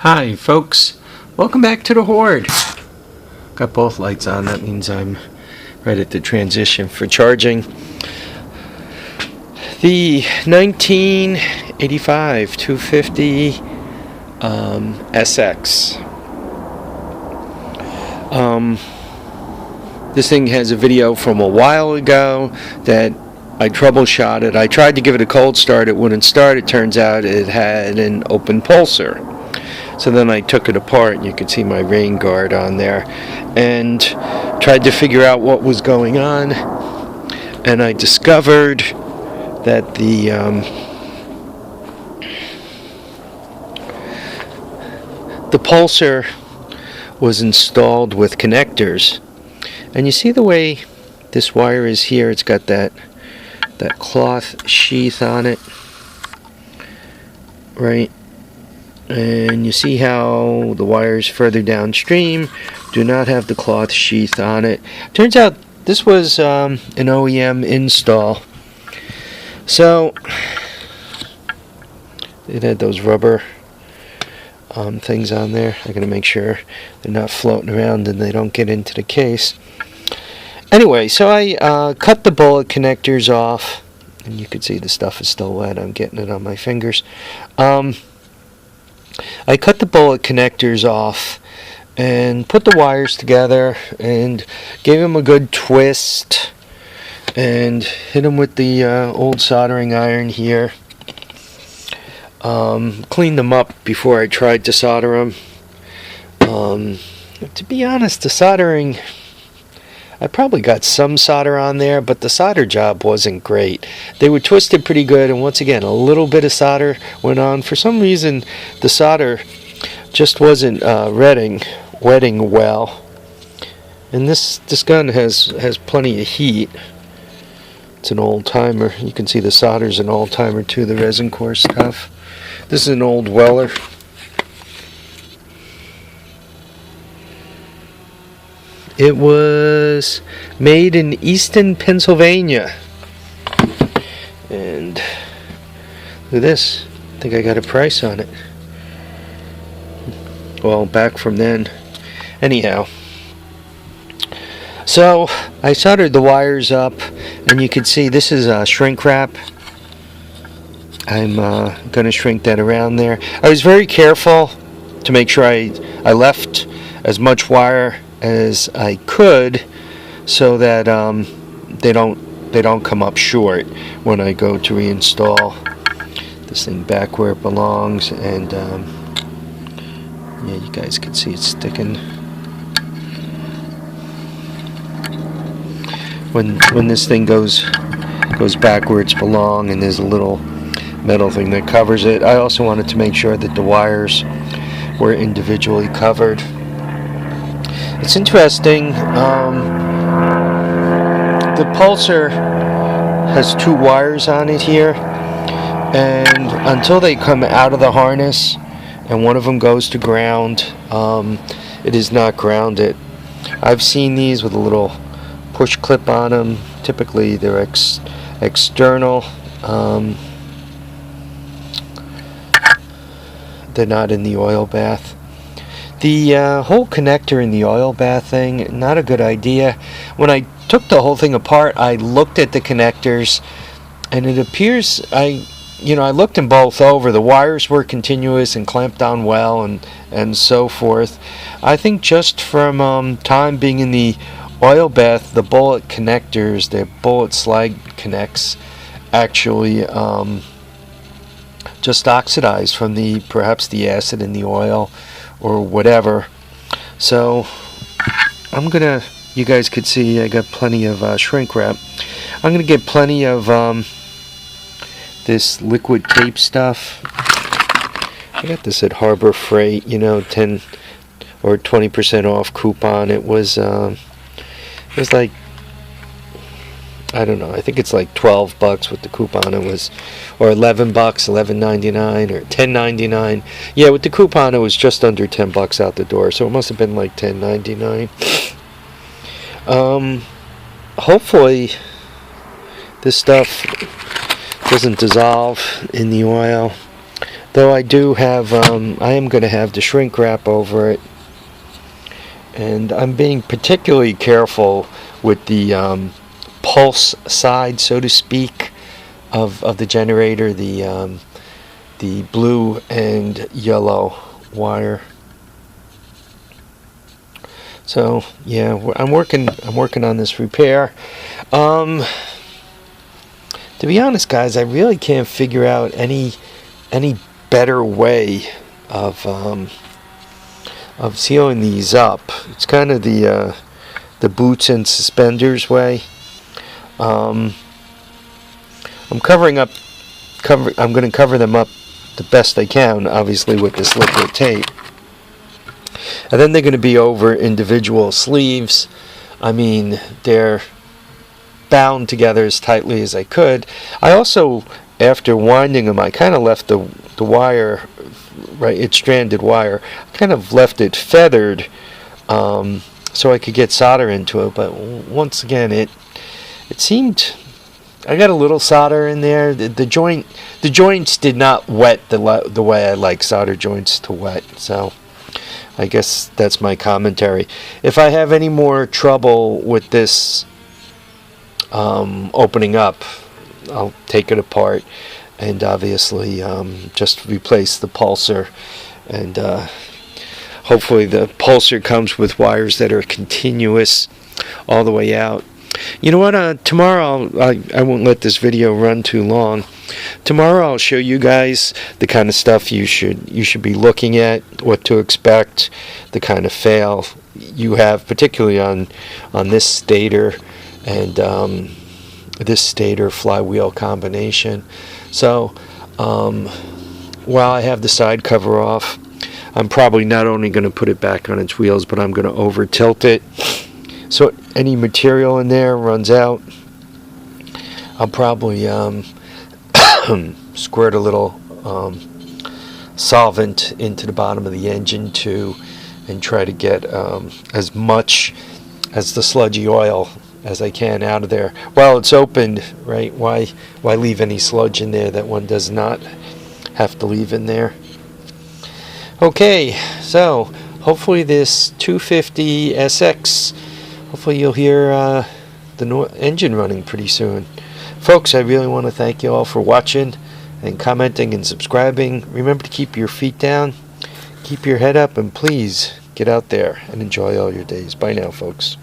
Hi folks, welcome back to the Hoard. Got both lights on, that means I'm right at the transition for charging. The 1985 250 SX. This thing has a video from a while ago that I troubleshot it. I tried to give it a cold start, it wouldn't start. It turns out it had an open pulser. So then I took it apart, and you could see my rain guard on there, and tried to figure out what was going on. And I discovered that the pulser was installed with connectors. And you see the way this wire is here, it's got that cloth sheath on it, right? And you see how the wires further downstream do not have the cloth sheath on it. Turns out this was an OEM install. So it had those rubber things on there. I'm going to make sure they're not floating around and they don't get into the case. Anyway, so I cut the bullet connectors off, and you can see the stuff is still wet. I'm getting it on my fingers. I cut the bullet connectors off and put the wires together and gave them a good twist and hit them with the old soldering iron here. Cleaned them up before I tried to solder them. To be honest, the soldering, I probably got some solder on there, but the solder job wasn't great. They were twisted pretty good, and once again, a little bit of solder went on. For some reason, the solder just wasn't wetting well. And this gun has plenty of heat. It's an old timer. You can see the solder's an old timer too, the resin core stuff. This is an old Weller. It was made in Easton, Pennsylvania. And look at this. I think I got a price on it. Well, back from then. Anyhow. So, I soldered the wires up, and you can see this is shrink wrap. I'm going to shrink that around there. I was very careful to make sure I left as much wire as I could, so that they don't come up short when I go to reinstall this thing back where it belongs. And yeah, you guys can see it's sticking. When this thing goes back where it's belong, and there's a little metal thing that covers it. I also wanted to make sure that the wires were individually covered. It's interesting, the pulser has two wires on it here, and until they come out of the harness and one of them goes to ground, it is not grounded. I've seen these with a little push clip on them. Typically they're external. They're not in the oil bath. The whole connector in the oil bath thing, not a good idea. When I took the whole thing apart, I looked at the connectors, and it appears I looked them both over. The wires were continuous and clamped down well, and so forth. I think just from time being in the oil bath, the bullet connectors, the bullet slag connects, actually just oxidized from perhaps the acid in the oil or whatever. So you guys could see I got plenty of shrink wrap. I'm gonna get plenty of this liquid tape stuff. I got this at Harbor Freight, 10 or 20% off coupon. It was like, I don't know, I think it's like $12 with the coupon. It was, or $11, $11.99 or $10.99. Yeah, with the coupon it was just under $10 out the door, so it must have been like $10.99. Hopefully this stuff doesn't dissolve in the oil, Though I do have, I am going to have the shrink wrap over it. And I'm being particularly careful with the pulse side, so to speak, of the generator, the blue and yellow wire. So yeah, I'm working on this repair. To be honest, guys, I really can't figure out any better way of sealing these up. It's kind of the boots and suspenders way. I'm going to cover them up the best I can, obviously with this liquid tape. And then they're going to be over individual sleeves. I mean, they're bound together as tightly as I could. I also, after winding them, I kind of left the wire, right, it's stranded wire, I kind of left it feathered so I could get solder into it. But once again, it seemed, I got a little solder in there. The joints did not wet the way I like solder joints to wet. So I guess that's my commentary. If I have any more trouble with this opening up, I'll take it apart and obviously just replace the pulser, and hopefully the pulser comes with wires that are continuous all the way out. You know what, tomorrow I won't let this video run too long. Tomorrow I'll show you guys the kind of stuff you should be looking at, what to expect, the kind of fail you have, particularly on this stator and this stator flywheel combination. So while I have the side cover off, I'm probably not only going to put it back on its wheels, but I'm going to over tilt it. So any material in there runs out. I'll probably squirt a little solvent into the bottom of the engine too, and try to get as much as the sludgy oil as I can out of there. While it's opened, right? Why leave any sludge in there that one does not have to leave in there? Okay, so hopefully this 250 SX, hopefully you'll hear the engine running pretty soon. Folks, I really want to thank you all for watching and commenting and subscribing. Remember to keep your feet down, keep your head up, and please get out there and enjoy all your days. Bye now, folks.